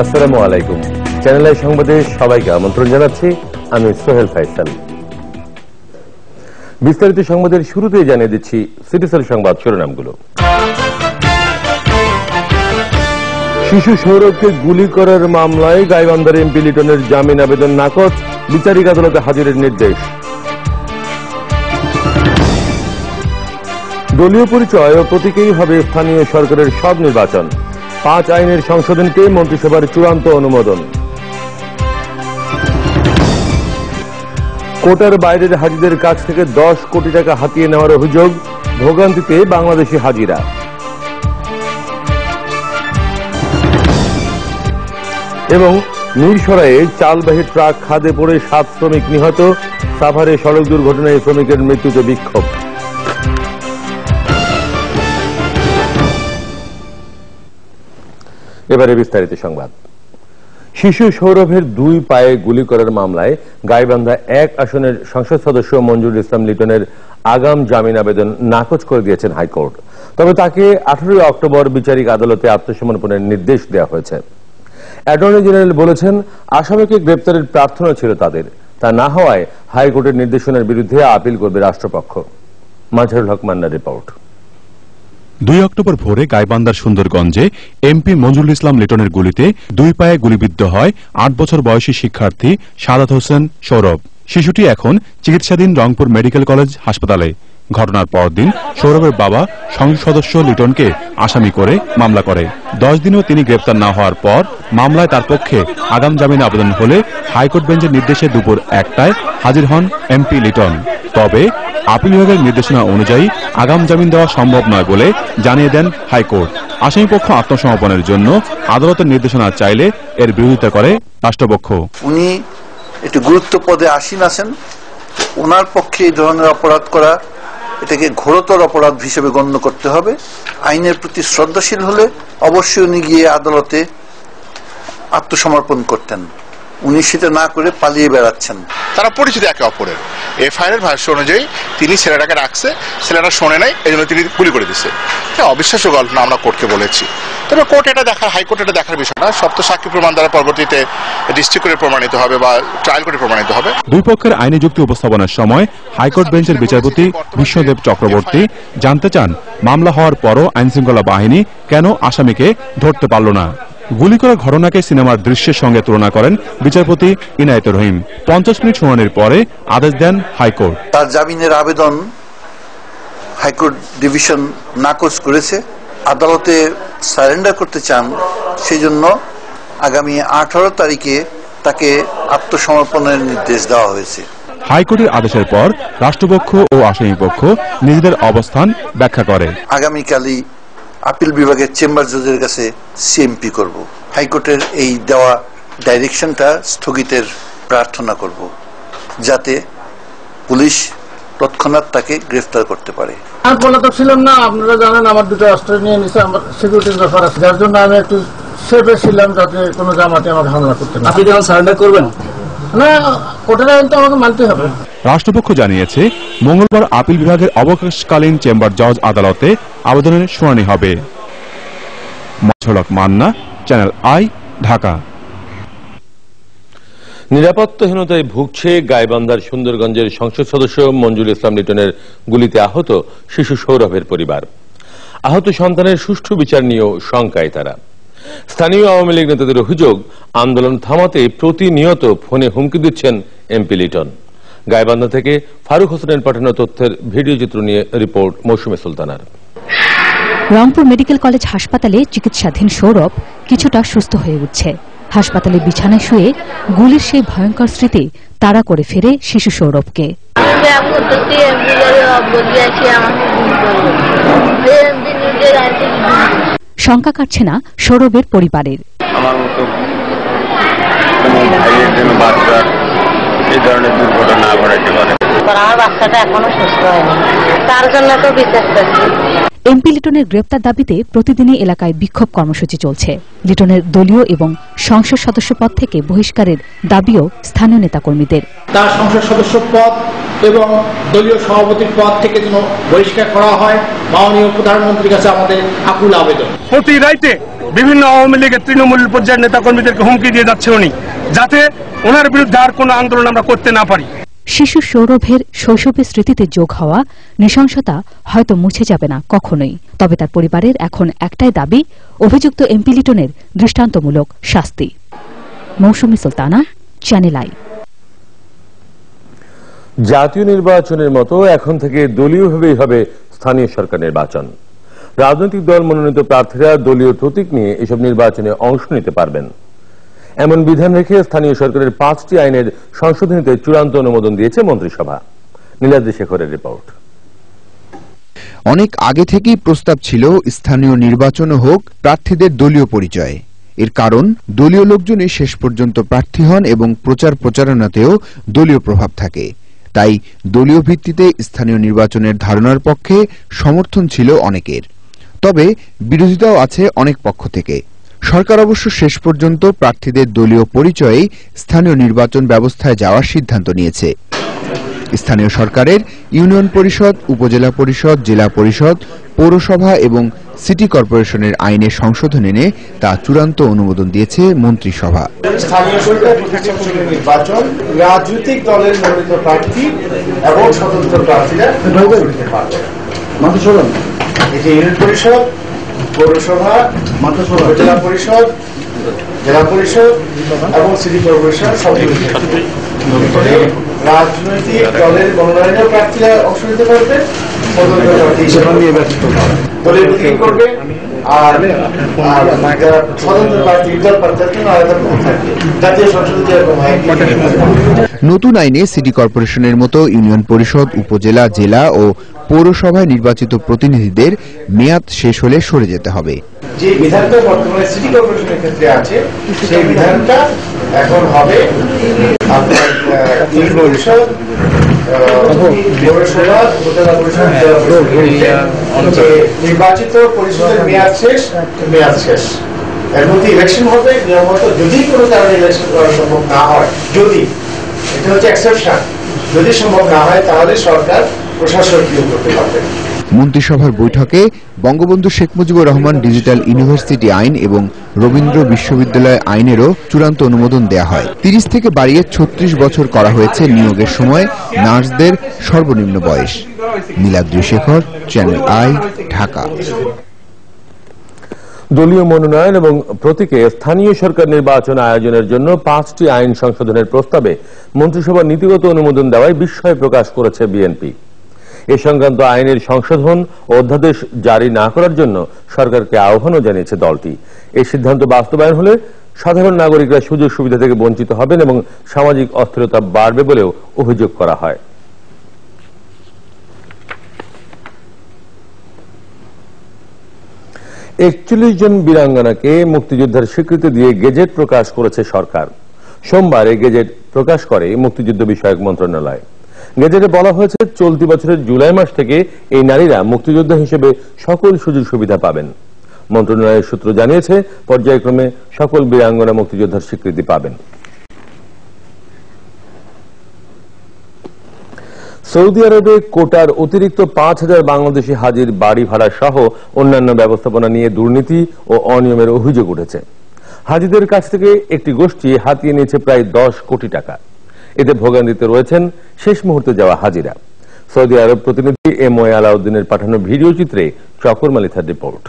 আসসালামু আলাইকুম। Channel I সংবাদে সবাইকে আমন্ত্রণ জানাচ্ছি। আমি সোহেল ফাইসাল। বিস্তারিত সংবাদের শুরুতেই জানিয়ে দিচ্ছি সিটিসেল সংবাদ শিরোনামগুলো। শিশু সৌরভকে গুলি করার মামলায় গাইবান্ধার এমপি লিটনের জামিন আবেদন নাকচ, বিচারিক আদালতে হাজিরের নির্দেশ। দলীয় পরিচয় ও প্রতীকেই হবে স্থানীয় সরকারের সব নির্বাচন, 5 আইনের সংশোধনকে মন্ত্রিসভার চূড়ান্ত অনুমোদন। কোটার বাইরের হাজিদের কাছ থেকে 10 কোটি টাকা হাতিয়ে নেওয়ার অভিযোগ, ভোগান্তিতে বাংলাদেশি হাজিরা। এবং মিরসরাইয়ে চালবাহী ট্রাক খাদে পড়ে 7 শ্রমিক নিহত, সাভারে সড়ক দুর্ঘটনায় শ্রমিকের মৃত্যুতে বিক্ষোভ। এবারে বিস্তারিত সংবাদ। শিশু সৌরভের 2 পায়ে গুলি করার মামলায় গাইবান্ধা 1 আসনের সংসদ সদস্য মঞ্জুরুল ইসলাম লিটনের আগাম জামিন আবেদন নাকচ করে দিয়েছেন হাইকোর্ট। তবে তাকে 18 অক্টোবর বিচারিক আদালতে আত্মসমর্পণের নির্দেশ দেওয়া হয়েছে। অ্যাটর্নি জেনারেল বলেছেন, আসামিকে গ্রেপ্তারের প্রার্থনা ছিল তাদের, তা না হওয়ায় হাইকোর্টের নির্দেশনার বিরুদ্ধে আপিল করবে রাষ্ট্রপক্ষ। মাজহারুল হক মান্নার রিপোর্ট। 2 অক্টোবর ভোরে গাইবান্ধার সুন্দরগঞ্জে এমপি মঞ্জুরুল ইসলাম লিটনের গুলিতে 2 পায়ে গুলিবিদ্ধ হয় 8 বছর বয়সী শিক্ষার্থী সাদাত হোসেন সৌরভ। শিশুটি এখন চিকিৎসাধীন রংপুর মেডিকেল কলেজ হাসপাতালে। ঘটনার পরদিন সৌরভের বাবা সংসদ সদস্য লিটনকে আসামি করে মামলা করে। 10 দিনেও তিনি গ্রেপ্তার না হওয়ার পর মামলায় তার পক্ষে আগাম জামিন আবেদন হলে হাইকোর্ট বেঞ্চের নির্দেশে দুপুর 1টায় হাজির হন এমপি লিটন। তবে আপিল বিভাগের নির্দেশনা অনুযায়ী আগাম জামিন দেওয়া সম্ভব নয় বলে জানিয়ে দেন হাইকোর্ট। আসামিপক্ষ আত্মসমর্পণের জন্য আদালতের নির্দেশনা চাইলে এর বিরোধিতা করে রাষ্ট্রপক্ষ। উনি একটি গুরুত্ব পদে আসীন আছেন, ওনার পক্ষে এই ধরনের অপরাধ করা এটাকে ঘোরতর অপরাধ হিসেবে গণ্য করতে হবে। আইনের প্রতি শ্রদ্ধাশীল হলে অবশ্যই উনি গিয়ে আদালতে আত্মসমর্পণ করতেন। উনি সেটা না করে পালিয়ে বেড়াচ্ছেন। তারা পরিচিত একে অপরের। এফআইআর এর ভাষ্য অনুযায়ী তিনি ছেলেটাকে রাখছে, ছেলেটা শোনে নাই, এই জন্য তিনি গুলি করে দিচ্ছে। অবিশ্বাস্য ঘটনা আমরা কোর্টকে বলেছি। তবে কোর্ট এটা দেখার, হাইকোর্ট এটা দেখার বিষয় না। সব তো সাক্ষী প্রমাণ দ্বারা পরবর্তীতে ডিস্ট্রিক্ট কোর্টে প্রমাণিত হবে বা ট্রায়াল কোর্টে প্রমাণিত হবে। 2 পক্ষের আইনি যুক্তি উপস্থাপনের সময় হাইকোর্ট বেঞ্চের বিচারপতি বিশ্বদেব চক্রবর্তী জানতে চান, মামলা হওয়ার পরও আইনশৃঙ্খলা বাহিনী কেন আসামিকে ধরতে পারল না। গুলি করার ঘটনাকে সিনেমার দৃশ্যের সঙ্গে তুলনা করেন বিচারপতি ইনায়েতুর রহিম। 50 মিনিট শুনানির পরে আদেশ দেন হাইকোর্ট। তার জামিনের আবেদন হাইকোর্ট ডিভিশন নাকচ করেছে। আদালতে সারেন্ডার করতে চান, সেই জন্য আগামী 18 তারিখে তাকে আত্মসমর্পণের নির্দেশ দেওয়া হয়েছে। হাইকোর্টের আদেশের পর রাষ্ট্রপক্ষ ও আসামিপক্ষ নিজেদের অবস্থান ব্যাখ্যা করে। আগামীকালই আপিল বিভাগের চেম্বার জজের কাছে সিএমপি করব। হাইকোর্টের এই দেওয়া ডাইরেকশনটা স্থগিতের প্রার্থনা করব, যাতে পুলিশ তৎক্ষণাৎ তাকে গ্রেফতার করতে পারে। আর পলাতক ছিলাম না, আপনারা জানেন আমার 2টা অস্ত্র নিয়ে নিছে, আমার সিকিউরিটির ব্যাপার আছে, যার জন্য আমি একটু সেফে ছিলাম যাতে কোনো জামাতে আমাকে হামলা করতে না। আপনি যখন সারেন্ডার করবেন না, কোর্টের আইন তো আমাকে মানতে হবে। রাষ্ট্রপক্ষ জানিয়েছে, মঙ্গলবার আপিল বিভাগের অবকাশকালীন চেম্বার জজ আদালতে আবেদনের শুনানি হবে। মাজহারুল হক মান্না, চ্যানেল আই, ঢাকা। নিরাপত্তাহীনতায় ভুগছে গাইবান্ধার সুন্দরগঞ্জের সংসদ সদস্য মঞ্জুরুল ইসলাম লিটনের গুলিতে আহত শিশু সৌরভের পরিবার। আহত সন্তানের সুষ্ঠু বিচার নিয়েও শঙ্কায় তারা। স্থানীয় আওয়ামী লীগ নেতাদের অভিযোগ, আন্দোলন থামাতে প্রতিনিয়ত ফোনে হুমকি দিচ্ছেন এমপি লিটন। গাইবান্ধা থেকে ফারুক হোসেনের পাঠানো তথ্যের ভিডিও চিত্র নিয়ে রিপোর্ট মৌসুমে সুলতানার। রংপুর মেডিকেল কলেজ হাসপাতালে চিকিৎসাধীন সৌরভ কিছুটা সুস্থ হয়ে উঠছে। হাসপাতালে বিছানায় শুয়ে গুলির সেই ভয়ঙ্কর স্মৃতি তাড়া করে ফেরে শিশু সৌরভকে। শঙ্কা কাটছে না সৌরভের পরিবারের। আমার মতো ভাইয়ের জন্য বাচ্চার এই ধরনের দুর্ঘটনা ঘটাতে পারে। আমার বাচ্চাটা এখনো সুস্থ হয়নি, তার জন্য তো বিচার করছি। এমপি লিটনের গ্রেপ্তার দাবিতে প্রতিদিনই এলাকায় বিক্ষোভ কর্মসূচি চলছে। লিটনের দলীয় এবং সংসদ সদস্য পদ থেকে বহিষ্কারের দাবিও স্থানীয় নেতাকর্মীদের। তার সংসদ সদস্য পদ এবং দলীয় সভাপতির পদ থেকে যেন বহিষ্কার করা হয়, মাননীয় প্রধানমন্ত্রীর কাছে আমাদের আকুল আবেদন। প্রতি রাইতে বিভিন্ন আওয়ামী লীগের তৃণমূল পর্যায়ের নেতা কর্মীদেরকে হুমকি দিয়ে যাচ্ছে উনি, যাতে ওনার বিরুদ্ধে আর কোনো আন্দোলন আমরা করতে না পারি। শিশু সৌরভের শৈশবের স্মৃতিতে যোগ হওয়া নৃশংসতা হয়তো মুছে যাবে না কখনোই, তবে তার পরিবারের এখন একটাই দাবি, অভিযুক্ত এমপি লিটনের দৃষ্টান্তমূলক শাস্তি। মৌসুমী সুলতানা, চ্যানেল আই। জাতীয় নির্বাচনের মতো এখন থেকে দলীয়ভাবেই হবে স্থানীয় সরকার নির্বাচন। রাজনৈতিক দল মনোনীত প্রার্থীরা দলীয় প্রতীক নিয়ে এসব নির্বাচনে অংশ নিতে পারবেন, এমন বিধান রেখে স্থানীয় সরকারের 5টি আইনের সংশোধনীতে চূড়ান্ত অনুমোদন দিয়েছে মন্ত্রিসভা। নীলাদ্রি শেখরের রিপোর্ট। অনেক আগে থেকেই প্রস্তাব ছিল স্থানীয় নির্বাচনও হোক প্রার্থীদের দলীয় পরিচয়। এর কারণ দলীয় লোকজনই শেষ পর্যন্ত প্রার্থী হন এবং প্রচার প্রচারণাতেও দলীয় প্রভাব থাকে। তাই দলীয় ভিত্তিতে স্থানীয় নির্বাচনের ধারণার পক্ষে সমর্থন ছিল অনেকের, তবে বিরোধিতাও আছে অনেক পক্ষ থেকে। সরকার অবশ্য শেষ পর্যন্ত প্রার্থীদের দলীয় পরিচয়েই স্থানীয় নির্বাচন ব্যবস্থায় যাওয়ার সিদ্ধান্ত নিয়েছে। স্থানীয় সরকারের ইউনিয়ন পরিষদ, উপজেলা পরিষদ, জেলা পরিষদ, পৌরসভা এবং সিটি কর্পোরেশনের আইনে সংশোধন এনে তা চূড়ান্ত অনুমোদন দিয়েছে মন্ত্রিসভা। স্থানীয় সরকার নির্বাচন রাজনৈতিক দলের মনোনীত প্রার্থী এবং স্বতন্ত্র প্রার্থীরা ইউনিয়ন পরিষদ, পৌরসভা, জেলা পরিষদ, জেলা পরিষদ এবং সিটি কর্পোরেশন সব রাজনৈতিক দলের মনোনয়নের প্রার্থীরা অংশ নিতে পারবে, স্বতন্ত্র প্রার্থী হিসেবে নির্বাচিত দলের প্রতীক করবে, আর স্বতন্ত্র প্রার্থী দল প্রার্থীর জন্য আলাদা থাকবে। জাতীয় সংসদে যেরকম হয়। নতুন আইনে সিটি কর্পোরেশনের মতো ইউনিয়ন পরিষদ, উপজেলা, জেলা ও পৌরসভায় নির্বাচিত প্রতিনিধিদের মেয়াদ শেষ হলে সরে যেতে হবে। যে বিধানটা বর্তমানে সিটি কর্পোরেশনের ক্ষেত্রে আছে, সেই বিধানটা এখন হবে আপনার ইউনিয়ন পরিষদ, পৌরসভা, উপজেলা পরিষদ, নির্বাচিত পরিষদের মেয়াদ শেষ। এর মধ্যে ইলেকশন হবে নিয়মিত, যদি কোনো কারণে ইলেকশন করা সম্ভব না হয়, যদি এটা হচ্ছে এক্সেপশন, যদি সম্ভব না হয় তাহলে সরকার প্রশাসনীয় করতে পারবে। মন্ত্রিসভার বৈঠকে বঙ্গবন্ধু শেখ মুজিবুর রহমান ডিজিটাল ইউনিভার্সিটি আইন এবং রবীন্দ্র বিশ্ববিদ্যালয় আইনেরও চূড়ান্ত অনুমোদন দেয়া হয়। 30 থেকে বাড়িয়ে 36 বছর করা হয়েছে নিয়োগের সময় নার্সদের সর্বনিম্ন বয়স। Niladri Shekhar, channel I, Dhaka. দলীয় মনোনয়ন এবং প্রতীকে স্থানীয় সরকার নির্বাচন আয়োজনের জন্য 5টি আইন সংশোধনের প্রস্তাবে মন্ত্রিসভার নীতিগত অনুমোদন দেওয়ায় বিস্ময় প্রকাশ করেছে বিএনপি। এ সংক্রান্ত আইনের সংশোধন ও অধ্যাদেশ জারি না করার জন্য সরকারকে আহ্বানও জানিয়েছে দলটি। এই সিদ্ধান্ত বাস্তবায়ন হলে সাধারণ নাগরিকরা সুযোগ সুবিধা থেকে বঞ্চিত হবেন এবং সামাজিক অস্থিরতা বাড়বে বলেও অভিযোগ করা হয়। 41 জন বীরাঙ্গনাকে মুক্তিযোদ্ধার স্বীকৃতি দিয়ে গেজেট প্রকাশ করেছে সরকার। সোমবার এই গেজেট প্রকাশ করে মুক্তিযুদ্ধ বিষয়ক মন্ত্রণালয়। গেজেটে বলা হয়েছে, চলতি বছরের জুলাই মাস থেকে এই নারীরা মুক্তিযোদ্ধা হিসেবে সকল সুযোগ সুবিধা পাবেন। মন্ত্রণালয়ের সূত্র জানিয়েছে, পর্যায়ক্রমে সকল বীরাঙ্গনা মুক্তিযোদ্ধার স্বীকৃতি পাবেন। সৌদি আরবে কোটার অতিরিক্ত 5,000 বাংলাদেশি হাজির বাড়ি ভাড়া সহ অন্যান্য ব্যবস্থাপনা নিয়ে দুর্নীতি ও অনিয়মের অভিযোগ উঠেছে। হাজিদের কাছ থেকে একটি গোষ্ঠী হাতিয়ে নিয়েছে প্রায় 10 কোটি টাকা। এতে ভোগান্তিতে রয়েছেন শেষ মুহূর্তে যাওয়া হাজিরা। সৌদি আরব প্রতিনিধি এম.ওয়ে আলাউদ্দিনের পাঠানো ভিডিও চিত্রে চকর মালিথার রিপোর্ট।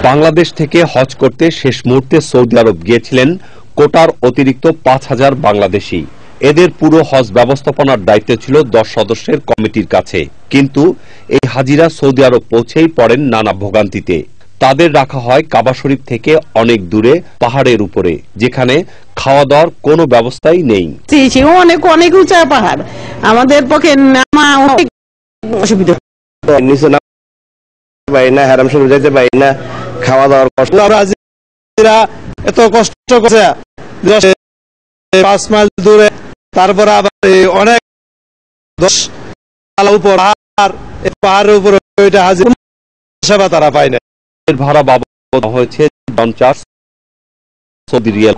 বাংলাদেশ থেকে হজ করতে শেষ মুহূর্তে সৌদি আরব গিয়েছিলেন কোটার অতিরিক্ত 5,000 বাংলাদেশি। এদের পুরো হজ ব্যবস্থাপনার দায়িত্ব ছিল 10 সদস্যের কমিটির কাছে। কিন্তু এই হাজিরা সৌদি আরব পৌঁছেই পড়েন নানা ভোগান্তিতে। তাদের রাখা হয় কাবা শরীফ থেকে অনেক দূরে পাহাড়ের উপরে, যেখানে খাওয়া দাওয়ার কোনো ব্যবস্থাই নেই। অনেক অনেক উঁচা পাহাড়, আমাদের পক্ষে নামা অনেক অসুবিধা। নিচে নামতে পারি না, হারাম শরীফ যেতে পারি না, খাওয়া দাওয়ার কষ্ট। এত কষ্ট করছে 5 মাইল দূরে, তারপরে আবার অনেক 10 উপর পাহাড়ের উপরে হাজির সেবা তারা পায় না। ভাড়া বাবদ হয়েছে 50 সৌদি রিয়াল।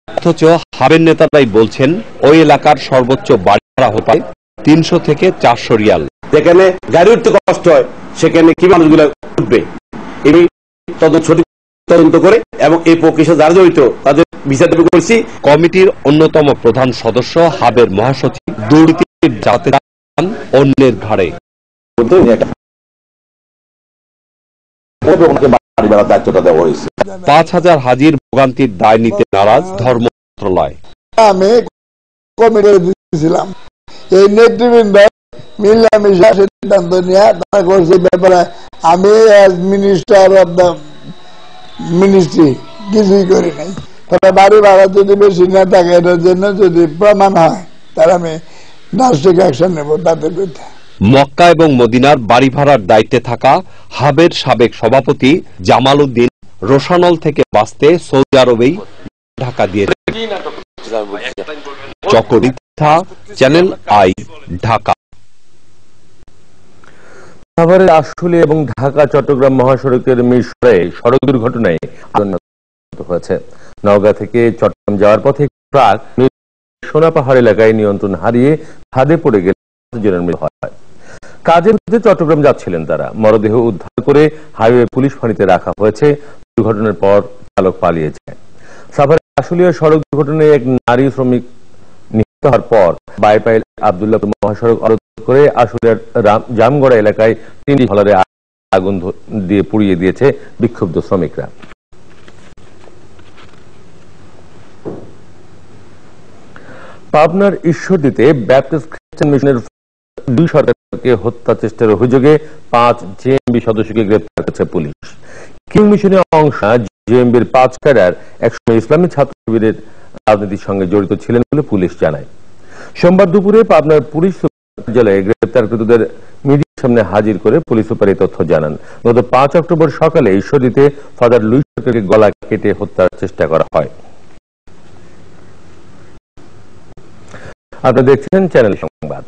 অথচ হাবের নেতারাই বলছেন ওই এলাকার সর্বোচ্চ বাড়ি ভাড়া হতে 300 থেকে 400 রিয়াল। যেখানে গাড়ি উঠতে কষ্ট হয়, সেখানে কি মানুষগুলো উঠবে? সঠিক তদন্ত করে এবং এই প্রক্রিয়া যারা জড়িত তাদের বিচার দাবি করেছি। কমিটির অন্যতম প্রধান সদস্য হাবের মহাসচিব দুর্নীতির যাতে অন্যের ঘাড়ে। 5,000 হাজির ভোগান্তির দায় নিতে নারাজ ধর্ম মন্ত্রণালয়। আমি কমিটি দিয়েছিলাম, এই নেতৃবৃন্দ মিলামিশা সিদ্ধান্ত নিয়ে তারা করছে ব্যাপারে আমি as minister of the ministry কিছুই করি নাই। তবে বাড়ি ভাড়া যদি বেশি না থাকে এটার জন্য যদি প্রমাণ হয় তাহলে আমি ড্রাস্টিক অ্যাকশন নেব তাদের বিরুদ্ধে। মক্কা এবং মদিনার বাড়ি ভাড়ার দায়িত্বে থাকা হাবের সাবেক সভাপতি জামাল উদ্দিন রোশানল থেকে বাঁচতে সৌদি আরবেই ঢাকা দিয়ে। চকরিথা, চ্যানেল আই, ঢাকা। সাভারের আশুলিয়া এবং ঢাকা চট্টগ্রাম মহাসড়কের মিরসরাইয়ে সড়ক দুর্ঘটনায় হয়েছে। নওগাঁ থেকে চট্টগ্রাম যাওয়ার পথে ট্রাক সোনাপাহাড় এলাকায় নিয়ন্ত্রণ হারিয়ে খাদে পড়ে গেলে মৃত্যু হয়। কাজের মধ্যে চট্টগ্রাম যাচ্ছিলেন তারা। মরদেহ উদ্ধার করে হাইওয়ে পুলিশ ফাঁড়িতে রাখা হয়েছে। দুর্ঘটনার পর চালক পালিয়ে যায়। সাভারের আশুলিয়া সড়ক দুর্ঘটনায় এক নারী শ্রমিক নিহত হওয়ার পর বাইপাইল আব্দুল্লাহপুর মহাসড়ক অবরোধ করে আশুলিয়ার জামগড়া এলাকায় 3টি হলারে আগুন দিয়ে পুড়িয়ে দিয়েছে বিক্ষুব্ধ শ্রমিকরা। পাবনার ঈশ্বরদীতে ব্যাপটিস্ট খ্রিস্টান মিশনের 2 সরকারকে হত্যা চেষ্টার অভিযোগে 5 জেএমবি সদস্যকে গ্রেপ্তার করেছে পুলিশ। কিং মিশনের অংশ জেএমবির 5 ক্যাডার একসময় ইসলামী ছাত্র শিবিরের রাজনীতির সঙ্গে জড়িত ছিলেন বলে পুলিশ জানায়। সোমবার দুপুরে পাবনার পুলিশ কার্যালয়ে গ্রেপ্তারকৃতদের মিডিয়ার সামনে হাজির করে পুলিশ সুপার এই তথ্য জানান। গত 5 অক্টোবর সকালে ঈশ্বরদীতে ফাদার লুইস সরকারকে গলা কেটে হত্যার চেষ্টা করা হয়। আপনারা দেখছেন চ্যানেল সংবাদ।